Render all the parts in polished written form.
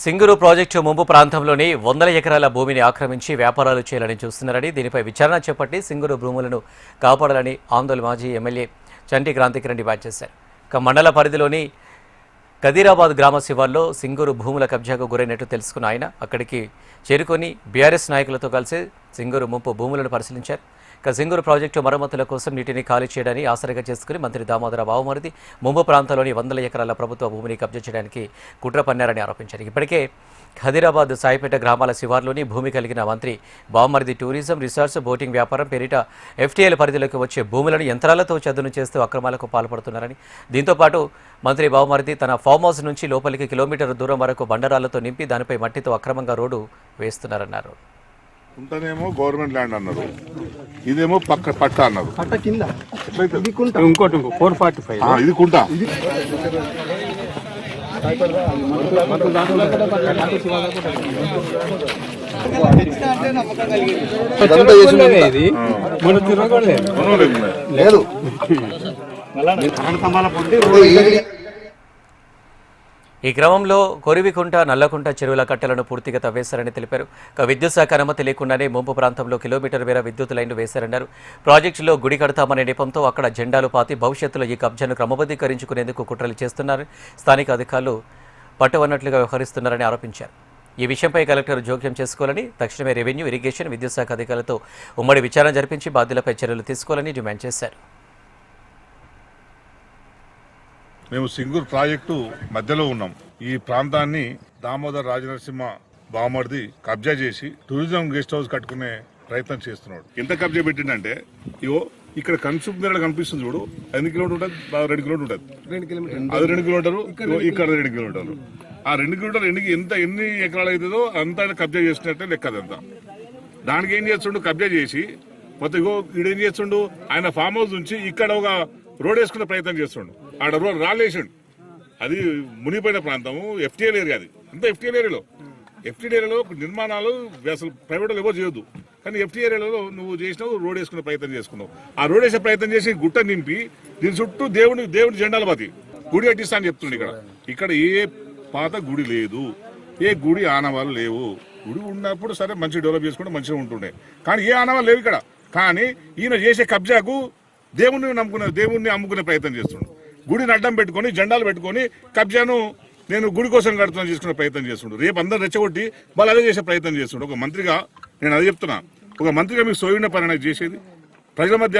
Singur project ముంపు ప్రాంతంలోని 100 ఎకరాల భూమిని ఆక్రమించి వ్యాపారాలు చేయాలని చూస్తున్నారని దీనిపై విచారణ చేపట్టి సింగూరు భూములను కాపాడాలని ఆందోళన మాజీ ఎమ్మెల్యే చంటి క్రాంతికిరణ్ డిమాండ్ చేశారు. మండల పరిధిలోని కదీరాబాద్ గ్రామ శివార్లో సింగూరు భూముల కబ్జాకు గురైనట్టు తెలుసుకున్న ఆయన అక్కడికి చేరుకొని బీఆర్ఎస్ నాయకులతో కలిసి సింగూరు ముంపు భూములను పరిశీలించారు. సింగూరు ప్రాజెక్టు మరమ్మతుల కోసం నీటిని ఖాళీ చేయడాన్ని ఆసరిగా చేసుకుని మంత్రి దామోదర బావమరిది ముంపు ప్రాంతంలోని 100 ఎకరాల ప్రభుత్వ భూమిని కబ్జా చేయడానికి కుట్ర పన్నారని ఆరోపించారు. ఇప్పటికే ఖదీరాబాద్ సాయిపేట గ్రామాల శివార్లోని భూమి కలిగిన మంత్రి బావమరిది టూరిజం, రిసార్ట్స్, బోటింగ్ వ్యాపారం పేరిట FTL పరిధిలోకి వచ్చే భూములను యంత్రాలతో చదును చేస్తూ అక్రమాలకు పాల్పడుతున్నారని, దీంతోపాటు మంత్రి బావమరిది తన ఫామ్ హౌస్ నుంచి లోపలికి కిలోమీటర్ దూరం వరకు బండరాళ్లతో నింపి దానిపై మట్టితో అక్రమంగా రోడ్డు వేస్తున్నారన్నారు. కుంటనేమో గవర్నమెంట్ ల్యాండ్ అన్నారు, ఇదేమో పక్క పట్ట అన్నారు. ఇంకోటి 445 ఇది కుంట. లేదు ఈ క్రమంలో కొరివికుంట, నల్లకుంట చెరువుల కట్టలను పూర్తిగా తవ్వేశారని తెలిపారు. విద్యుత్ శాఖ అనుమతి లేకుండానే ముంపు ప్రాంతంలో కిలోమీటర్ మేర విద్యుత్ లైన్లు వేశారన్నారు. ప్రాజెక్టులో గుడి కడతామనే నెపంతో అక్కడ జెండాలు పాతి భవిష్యత్తులో ఈ కబ్జాను క్రమబద్ధీకరించుకునేందుకు కుట్రలు చేస్తున్నారు. స్థానిక అధికారులు పట్టువన్నట్లుగా వ్యవహరిస్తున్నారని ఆరోపించారు. ఈ విషయంపై కలెక్టర్ జోక్యం చేసుకోవాలని, తక్షణమే రెవెన్యూ, ఇరిగేషన్, విద్యుత్ శాఖ అధికారులతో ఉమ్మడి విచారణ జరిపించి బాధ్యులపై చర్యలు తీసుకోవాలని డిమాండ్ చేశారు. మేము సింగూరు ప్రాజెక్టు మధ్యలో ఉన్నాం. ఈ ప్రాంతాన్ని దామోదర్ రాజనరసింహ బావమరిది కబ్జా చేసి టూరిజం గెస్ట్ హౌస్ కట్టుకునే ప్రయత్నం చేస్తున్నాడు. ఎంత కబ్జా పెట్టిండంటే, ఇవో ఇక్కడ కన్సూప్ మేర కనిపిస్తుంది చూడు, ఎన్ని కిలోమీటర్ ఉంటుంది? 2 కిలోమీటర్ ఉంటుంది. అది 2 కిలోమీటర్లు, ఇక్కడ 2 కిలోమీటర్లు. ఆ 2 కిలోమీటర్లు ఎన్ని ఎకరాలు అవుతుందో అంతా కబ్జా చేసినట్టే లెక్క. అదంతా దానికి ఏం చేస్తుండు, కబ్జా చేసి మొత్తం ఇగో ఈడేం చేస్తుండు, ఆయన ఫామ్ హౌస్ నుంచి ఇక్కడ ఒక రోడ్ వేసుకునే ప్రయత్నం చేస్తుండు. ఆడ రోడ్ రాలేసాడు. అది మునిగిపోయిన ప్రాంతము, FTL ఏరియా. అది అంతా FTL ఏరియాలో నిర్మాణాలు అసలు ప్రైవేట్ ఎవరు చేయొద్దు. కానీ FTL ఏరియాలో నువ్వు చేసినావు, రోడ్ వేసుకునే ప్రయత్నం చేసుకున్నావు. ఆ రోడ్ వేసే ప్రయత్నం చేసి గుట్ట నింపి దీని చుట్టూ దేవుడి జెండాల పాతి గుడి కట్టిస్తా అని చెప్తుండే. ఇక్కడ ఏ పాత గుడి లేదు, ఏ గుడి ఆనవాళ్ళు లేవు. గుడి ఉన్నప్పుడు సరే మంచిగా డెవలప్ చేసుకుంటే మంచిగా ఉంటుండే, కానీ ఏ ఆనవాళ్ళు లేవు ఇక్కడ. కానీ ఈయన చేసే కబ్జాకు దేవుణ్ణి అమ్ముకునే ప్రయత్నం చేస్తుండు. గుడిని అడ్డం పెట్టుకొని, జెండాలు పెట్టుకొని కబ్జాను నేను గుడి కోసం కడుతున్నా చేసుకునే ప్రయత్నం చేస్తుండు. రేపు అందరు రెచ్చగొట్టి వాళ్ళు అదే చేసే ప్రయత్నం చేస్తుండు. ఒక మంత్రిగా నేను అదే చెప్తున్నా, ఒక మంత్రిగా మీకు సోయిన పని చేసేది, ప్రజల మధ్య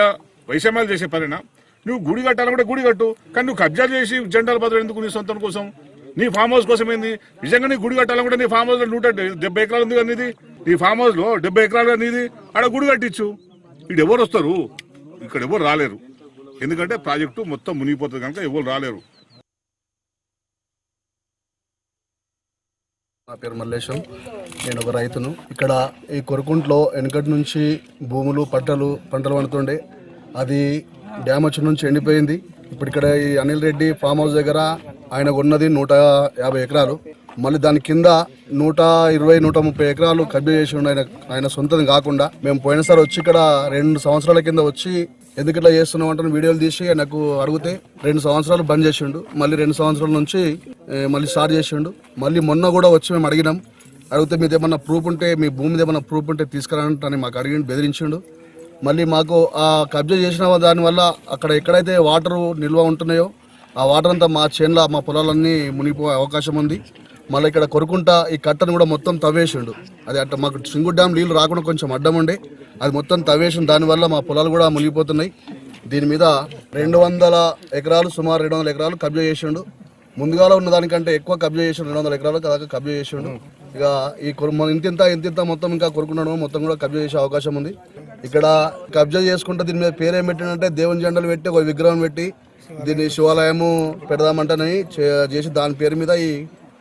వైషమ్యాలు చేసే పనినా? నువ్వు గుడి కట్టాలంటే గుడి కట్టు, కానీ నువ్వు కబ్జా చేసి జెండాల భద్రం ఎందుకు? నీ సొంతం కోసం, నీ ఫామ్ హౌస్ కోసం ఏంది? నిజంగా నీ గుడి కట్టాలంటే నీ ఫామ్ హౌస్ లో 170 ఎకరాలు ఉంది కదా నీది. నీ ఫామ్ హౌస్ లో 70 ఎకరాలు నీది, ఆడ గుడి కట్టించు. ఇక్కడ ఎవరు వస్తారు? ఇక్కడ ఎవరు రాలేరు. ఎందుకంటే ప్రాజెక్టు మొత్తం మునిగిపోతుంది కనుక ఎవరు రాలేరు. నా పేరు మల్లేశం, నేను ఒక రైతును. ఇక్కడ ఈ కొరకుంట్లో వెనకటి నుంచి భూములు పంటలు పండుతుండే, అది డ్యామ్ వచ్చి నుంచి ఎండిపోయింది. ఇప్పుడు ఇక్కడ ఈ అనిల్ రెడ్డి ఫామ్ హౌస్ దగ్గర ఆయన ఉన్నది 150 ఎకరాలు. మళ్ళీ దాని కింద 120-130 ఎకరాలు కబ్జా చేసి ఉండే ఆయన సొంతం కాకుండా. మేము పోయినసారి వచ్చి ఇక్కడ 2 సంవత్సరాల కింద వచ్చి ఎందుకు ఇట్లా చేస్తున్నాం అంటే వీడియోలు తీసి నాకు అడిగితే 2 సంవత్సరాలు బంద్ చేసిండు. మళ్ళీ 2 సంవత్సరాల నుంచి మళ్ళీ స్టార్ట్ చేసిండు. మళ్ళీ మొన్న కూడా వచ్చి మేము అడిగితే మీది ఏమన్నా ప్రూఫ్ ఉంటే, మీ భూమి మీద ఏమన్నా ప్రూఫ్ ఉంటే తీసుకురాని మాకు అడిగి బెదిరించిండు. మళ్ళీ మాకు ఆ కబ్జా చేసిన దానివల్ల అక్కడ ఎక్కడైతే వాటర్ నిల్వ ఉంటున్నాయో ఆ వాటర్ అంతా మా చేనుల, మా పొలాలన్నీ మునిగిపోయే అవకాశం ఉంది. మళ్ళీ ఇక్కడ కొరుకుంటా ఈ కట్టను కూడా మొత్తం తవ్వేసిండు. అది అట్ట మాకు సింగూరు డ్యామ్ నీళ్ళు రాకుండా కొంచెం అడ్డం ఉండే, అది మొత్తం తవ్వేసిండు. దానివల్ల మా పొలాలు కూడా మునిగిపోతున్నాయి. దీని మీద 200 ఎకరాలు, సుమారు 200 ఎకరాలు కబ్జా చేసిండు. ముందుగాలో ఉన్న దానికంటే ఎక్కువ కబ్జా చేసిండు. 200 ఎకరాలు కబ్జా చేసిండు. ఇక ఈ ఇంతింత మొత్తం ఇంకా కొరుకుండడం మొత్తం కూడా కబ్జా చేసే అవకాశం ఉంది. ఇక్కడ కబ్జా చేసుకుంటే దీని మీద పేరు ఏం పెట్టినంటే, దేవుని జెండాలు పెట్టి ఒక విగ్రహం పెట్టి దీన్ని శివాలయము పెడదామంటని చేసి దాని పేరు మీద ఈ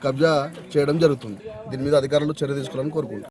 కబ్జా చేయడం జరుగుతుంది. దీని మీద అధికారులు చర్య తీసుకోవాలని కోరుకుంటున్నాను.